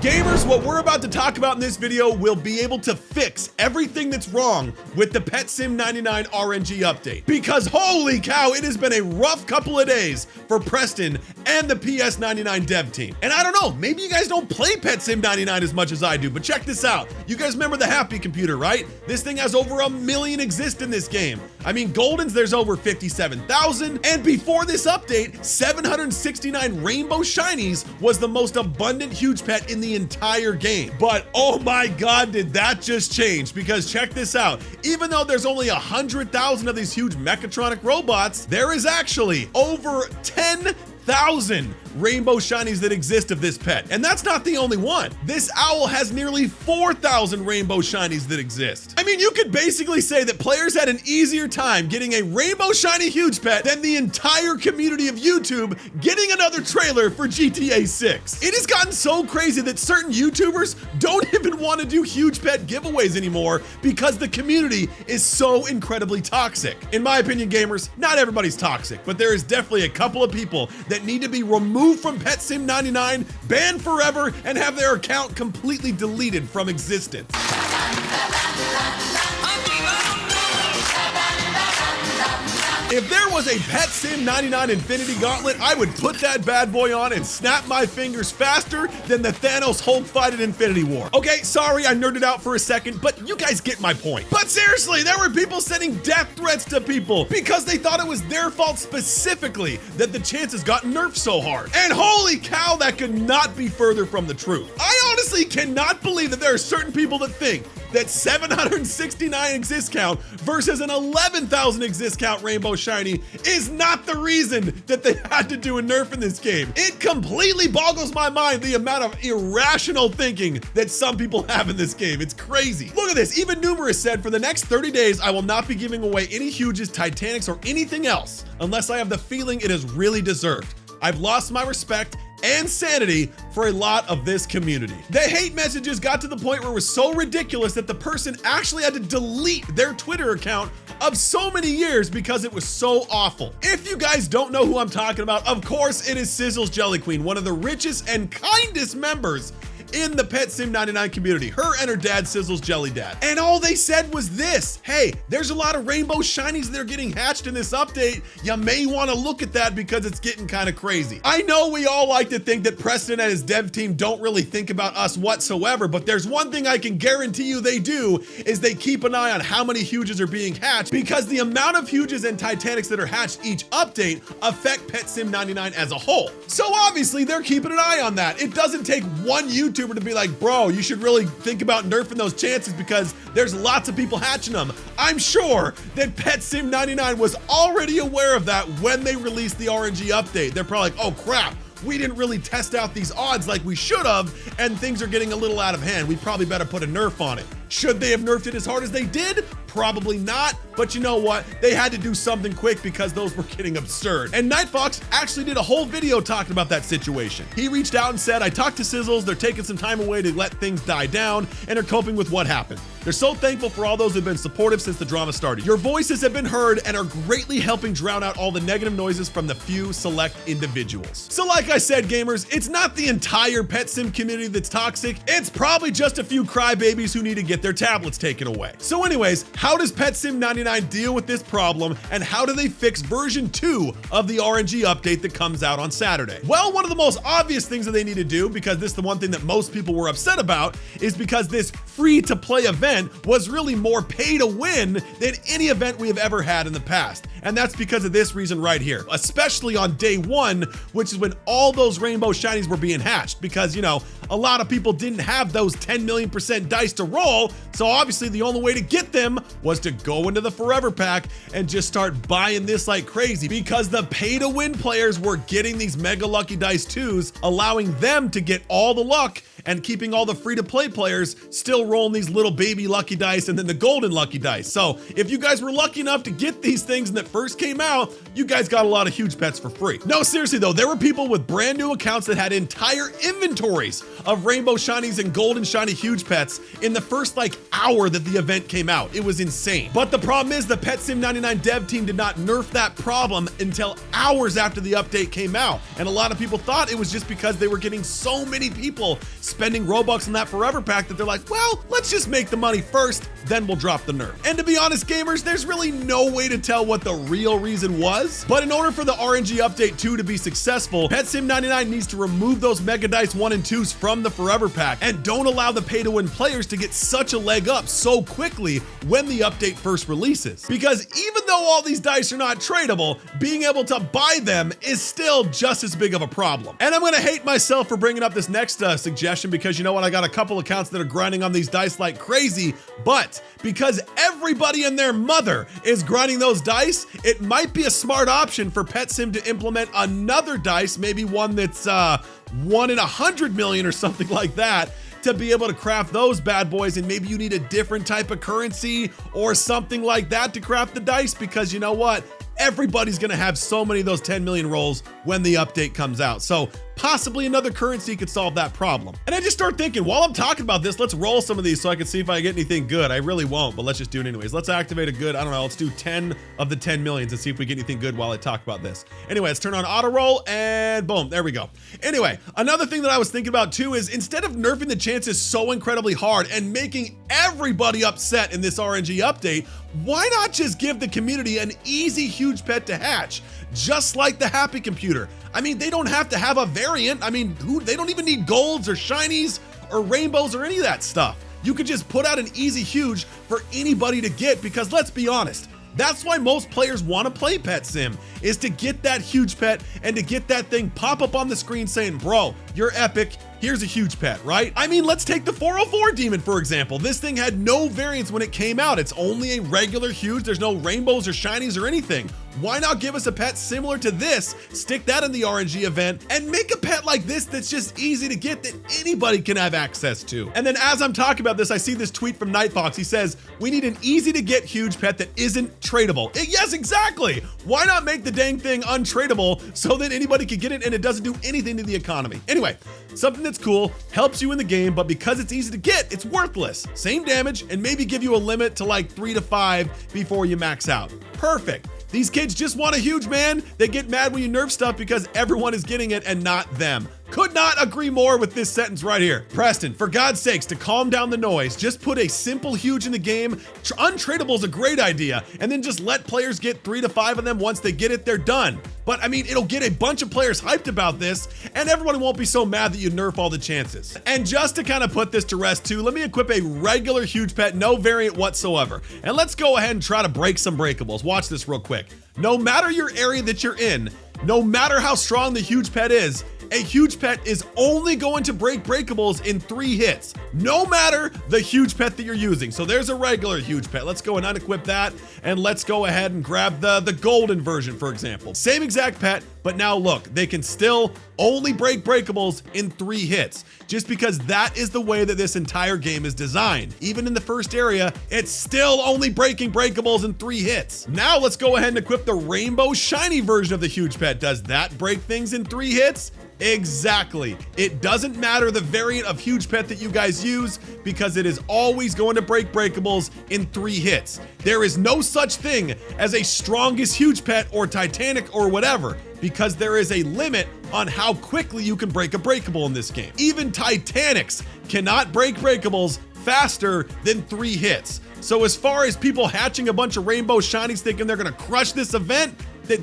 Gamers, what we're about to talk about in this video will be able to fix everything that's wrong with the Pet Sim 99 RNG update. Because holy cow, it has been a rough couple of days for Preston and the PS99 dev team. And I don't know, maybe you guys don't play Pet Sim 99 as much as I do, but check this out. You guys remember the Happy Computer, right? This thing has over 1 million exist in this game. I mean, Goldens, there's over 57,000. And before this update, 769 Rainbow Shinies was the most abundant huge pet in the entire game. But oh my God, did that just change? Because check this out. Even though there's only 100,000 of these huge mechatronic robots, there is actually over 10,000 Rainbow Shinies that exist of this pet. And that's not the only one. This owl has nearly 4,000 Rainbow Shinies that exist. I mean, you could basically say that players had an easier time getting a Rainbow Shiny huge pet than the entire community of YouTube getting another trailer for GTA 6. It has gotten so crazy that certain YouTubers don't even want to do huge pet giveaways anymore because the community is so incredibly toxic. In my opinion, gamers, not everybody's toxic, but there is definitely a couple of people that need to be removed from Pet Sim 99, banned forever, and have their account completely deleted from existence. If there was a Pet Sim 99 Infinity Gauntlet, I would put that bad boy on and snap my fingers faster than the Thanos Hulk fight in Infinity War. Okay, sorry, I nerded out for a second, but you guys get my point. But seriously, there were people sending death threats to people because they thought it was their fault specifically that the chances got nerfed so hard. And holy cow, that could not be further from the truth. I honestly cannot believe that there are certain people that think that 769 exist count versus an 11,000 exist count Rainbow Shiny is not the reason that they had to do a nerf in this game. It completely boggles my mind the amount of irrational thinking that some people have in this game. It's crazy. Look at this. Even Numerous said, for the next 30 days, I will not be giving away any huges, Titanics, or anything else unless I have the feeling it is really deserved. I've lost my respect and sanity for a lot of this community. The hate messages got to the point where it was so ridiculous that the person actually had to delete their Twitter account of so many years because it was so awful. If you guys don't know who I'm talking about, of course it is Sizzle's Jelly Queen, one of the richest and kindest members in the Pet Sim 99 community, her and her dad, Sizzle's Jelly Dad. And all they said was this: hey, there's a lot of Rainbow Shinies that are getting hatched in this update. You may want to look at that because it's getting kind of crazy. I know we all like to think that Preston and his dev team don't really think about us whatsoever, but there's one thing I can guarantee you they do, is they keep an eye on how many huges are being hatched, because the amount of huges and Titanics that are hatched each update affect Pet Sim 99 as a whole. So obviously they're keeping an eye on that. It doesn't take one YouTuber to be like, bro, you should really think about nerfing those chances because there's lots of people hatching them. I'm sure that Pet Sim 99 was already aware of that when they released the RNG update. They're probably like, oh crap, we didn't really test out these odds like we should have, and things are getting a little out of hand. We probably better put a nerf on it. Should they have nerfed it as hard as they did? Probably not, but you know what? They had to do something quick because those were getting absurd. And Nightfox actually did a whole video talking about that situation. He reached out and said, I talked to Sizzles, they're taking some time away to let things die down and are coping with what happened. They're so thankful for all those who've been supportive since the drama started. Your voices have been heard and are greatly helping drown out all the negative noises from the few select individuals. So like I said, gamers, it's not the entire Pet Sim community that's toxic. It's probably just a few crybabies who need to get their tablets taken away. So anyways, how does Pet Sim 99 deal with this problem, and how do they fix version 2 of the RNG update that comes out on Saturday? Well, one of the most obvious things that they need to do, because this is the one thing that most people were upset about, is because this free-to-play event was really more pay to win than any event we have ever had in the past. And that's because of this reason right here, especially on day 1, which is when all those Rainbow Shinies were being hatched, because, you know, a lot of people didn't have those 10 million% dice to roll, so obviously the only way to get them was to go into the Forever Pack and just start buying this like crazy, because the pay-to-win players were getting these Mega Lucky Dice 2s, allowing them to get all the luck and keeping all the free-to-play players still rolling these little baby lucky dice and then the golden lucky dice. So if you guys were lucky enough to get these things when it first came out, you guys got a lot of huge pets for free. No, seriously though, there were people with brand new accounts that had entire inventories of Rainbow Shinies and Golden Shiny huge pets in the first like hour that the event came out. It was insane. But the problem is the Pet Sim 99 dev team did not nerf that problem until hours after the update came out. And a lot of people thought it was just because they were getting so many people spending Robux on that Forever Pack that they're like, well, let's just make the money first, then we'll drop the Nerf. And to be honest, gamers, there's really no way to tell what the real reason was. But in order for the RNG Update 2 to be successful, Pet Sim 99 needs to remove those Mega Dice 1 and 2s from the Forever Pack and don't allow the pay-to-win players to get such a leg up so quickly when the update first releases. Because even though all these dice are not tradable, being able to buy them is still just as big of a problem. And I'm gonna hate myself for bringing up this next suggestion because you know what, I got a couple accounts that are grinding on these dice like crazy, but because everybody and their mother is grinding those dice, it might be a smart option for Pet Sim to implement another dice, maybe one that's 1 in 100 million or something like that, to be able to craft those bad boys. And maybe you need a different type of currency or something like that to craft the dice, because you know what? Everybody's gonna have so many of those 10 million rolls when the update comes out. So possibly another currency could solve that problem. And I just start thinking, while I'm talking about this, let's roll some of these so I can see if I get anything good. I really won't, but let's just do it anyways. Let's activate a good, I don't know, let's do 10 of the 10 millions and see if we get anything good while I talk about this. Anyway, let's turn on auto roll and boom, there we go. Anyway, another thing that I was thinking about too is instead of nerfing the chances so incredibly hard and making everybody upset in this RNG update, why not just give the community an easy huge pet to hatch? Just like the Happy Computer. I mean, they don't have to have a variant. I mean, they don't even need golds or shinies or rainbows or any of that stuff. You could just put out an easy huge for anybody to get, because let's be honest, that's why most players want to play Pet Sim, is to get that huge pet and to get that thing pop up on the screen saying, bro, you're epic, here's a huge pet, right? I mean, let's take the 404 Demon, for example. This thing had no variants when it came out. It's only a regular huge. There's no rainbows or shinies or anything. Why not give us a pet similar to this, stick that in the RNG event, and make a pet like this that's just easy to get that anybody can have access to? And then as I'm talking about this, I see this tweet from Nightfox. He says, we need an easy to get huge pet that isn't tradable. Yes, exactly. Why not make the dang thing untradeable so that anybody can get it and it doesn't do anything to the economy? Anyway, something that's cool, helps you in the game, but because it's easy to get, it's worthless. Same damage, and maybe give you a limit to like 3 to 5 before you max out. Perfect. These kids just want a huge, man. They get mad when you nerf stuff because everyone is getting it and not them. Could not agree more with this sentence right here. Preston, for God's sakes, to calm down the noise, just put a simple huge in the game. Untradable is a great idea, and then just let players get 3 to 5 of them. Once they get it, they're done. But I mean, it'll get a bunch of players hyped about this, and everyone won't be so mad that you nerf all the chances. And just to kind of put this to rest too, let me equip a regular huge pet, no variant whatsoever. And let's go ahead and try to break some breakables. Watch this real quick. No matter your area that you're in, no matter how strong the huge pet is, a huge pet is only going to break breakables in 3 hits, no matter the huge pet that you're using. So there's a regular huge pet. Let's go and unequip that, and let's go ahead and grab the golden version, for example. Same exact pet, but now look, they can still only break breakables in 3 hits, just because that is the way that this entire game is designed. Even in the first area, it's still only breaking breakables in 3 hits. Now let's go ahead and equip the rainbow shiny version of the huge pet. Does that break things in 3 hits? Exactly. It doesn't matter the variant of huge pet that you guys use, because it is always going to break breakables in 3 hits. There is no such thing as a strongest huge pet or Titanic or whatever, because there is a limit on how quickly you can break a breakable in this game. Even Titanics cannot break breakables faster than 3 hits. So as far as people hatching a bunch of rainbow shinies thinking they're gonna crush this event,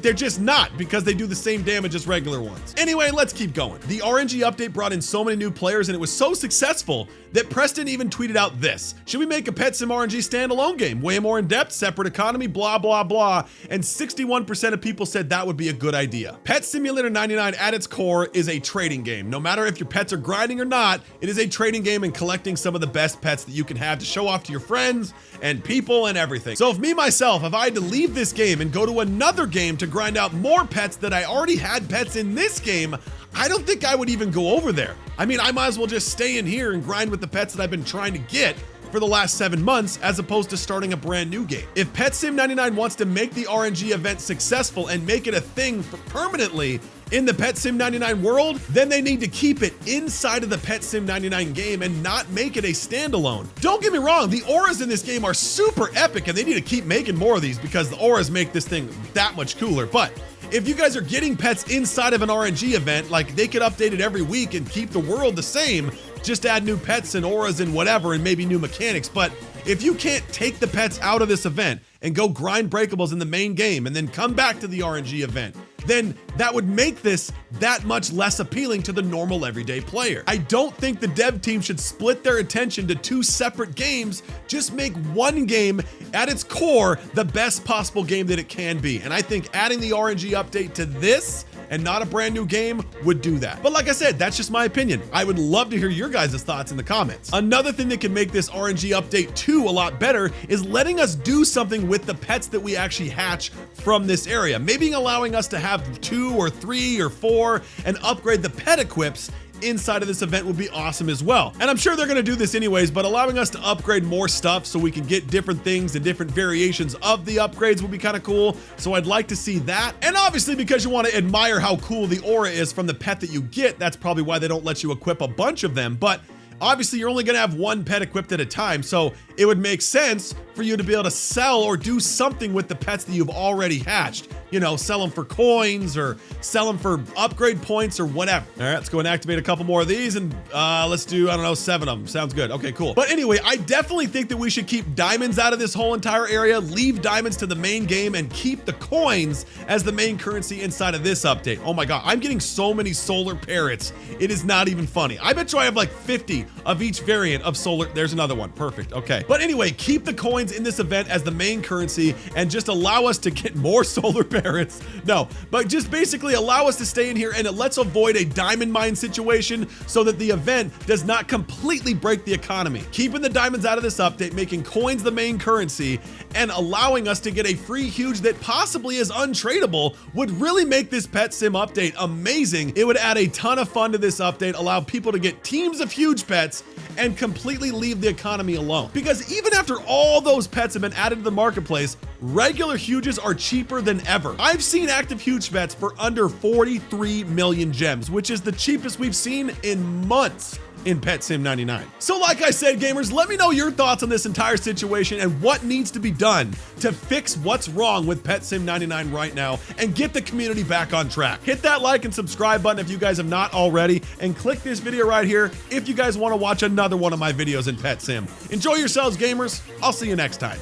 they're just not, because they do the same damage as regular ones. Anyway, let's keep going. The RNG update brought in so many new players, and it was so successful that Preston even tweeted out this: should we make a Pet Sim RNG standalone game? Way more in depth, separate economy, blah, blah, blah. And 61% of people said that would be a good idea. Pet Simulator 99 at its core is a trading game. No matter if your pets are grinding or not, it is a trading game and collecting some of the best pets that you can have to show off to your friends and people and everything. So if I had to leave this game and go to another game to grind out more pets that I already had pets in this game, I don't think I would even go over there. I mean, I might as well just stay in here and grind with the pets that I've been trying to get for the last 7 months, as opposed to starting a brand new game. If Pet Sim 99 wants to make the RNG event successful and make it a thing permanently in the Pet Sim 99 world, then they need to keep it inside of the Pet Sim 99 game and not make it a standalone. Don't get me wrong, the auras in this game are super epic, and they need to keep making more of these because the auras make this thing that much cooler. But if you guys are getting pets inside of an RNG event, like they could update it every week and keep the world the same, just add new pets and auras and whatever and maybe new mechanics. But if you can't take the pets out of this event and go grind breakables in the main game and then come back to the RNG event, then that would make this that much less appealing to the normal everyday player. I don't think the dev team should split their attention to two separate games. Just make one game at its core the best possible game that it can be. And I think adding the RNG update to this and not a brand new game would do that. But like I said, that's just my opinion. I would love to hear your guys' thoughts in the comments. Another thing that can make this RNG update 2 a lot better is letting us do something with the pets that we actually hatch from this area. Maybe allowing us to have 2 or 3 or 4 and upgrade the pet equips inside of this event would be awesome as well. And I'm sure they're going to do this anyways, but allowing us to upgrade more stuff so we can get different things and different variations of the upgrades would be kind of cool. So I'd like to see that. And obviously, because you want to admire how cool the aura is from the pet that you get, that's probably why they don't let you equip a bunch of them. But obviously, you're only going to have one pet equipped at a time, so it would make sense for you to be able to sell or do something with the pets that you've already hatched. You know, sell them for coins or sell them for upgrade points or whatever. All right, let's go and activate a couple more of these and let's do, I don't know, 7 of them. Sounds good. Okay, cool. But anyway, I definitely think that we should keep diamonds out of this whole entire area, leave diamonds to the main game, and keep the coins as the main currency inside of this update. Oh my God, I'm getting so many solar parrots. It is not even funny. I bet you I have like 50 of each variant of solar. There's another one. Perfect. Okay. But anyway, keep the coins in this event as the main currency and just allow us to get more solar parrots. No, but just basically allow us to stay in here, and let's avoid a diamond mine situation so that the event does not completely break the economy. Keeping the diamonds out of this update, making coins the main currency, and allowing us to get a free huge that possibly is untradeable would really make this pet sim update amazing. It would add a ton of fun to this update, allow people to get teams of huge pets, and completely leave the economy alone. Because even after all those pets have been added to the marketplace, regular huges are cheaper than ever. I've seen active huge pets for under 43 million gems, which is the cheapest we've seen in months in Pet Sim 99. So like I said, gamers, let me know your thoughts on this entire situation and what needs to be done to fix what's wrong with Pet Sim 99 right now and get the community back on track. Hit that like and subscribe button if you guys have not already, and click this video right here if you guys want to watch another one of my videos in Pet Sim. Enjoy yourselves, gamers. I'll see you next time.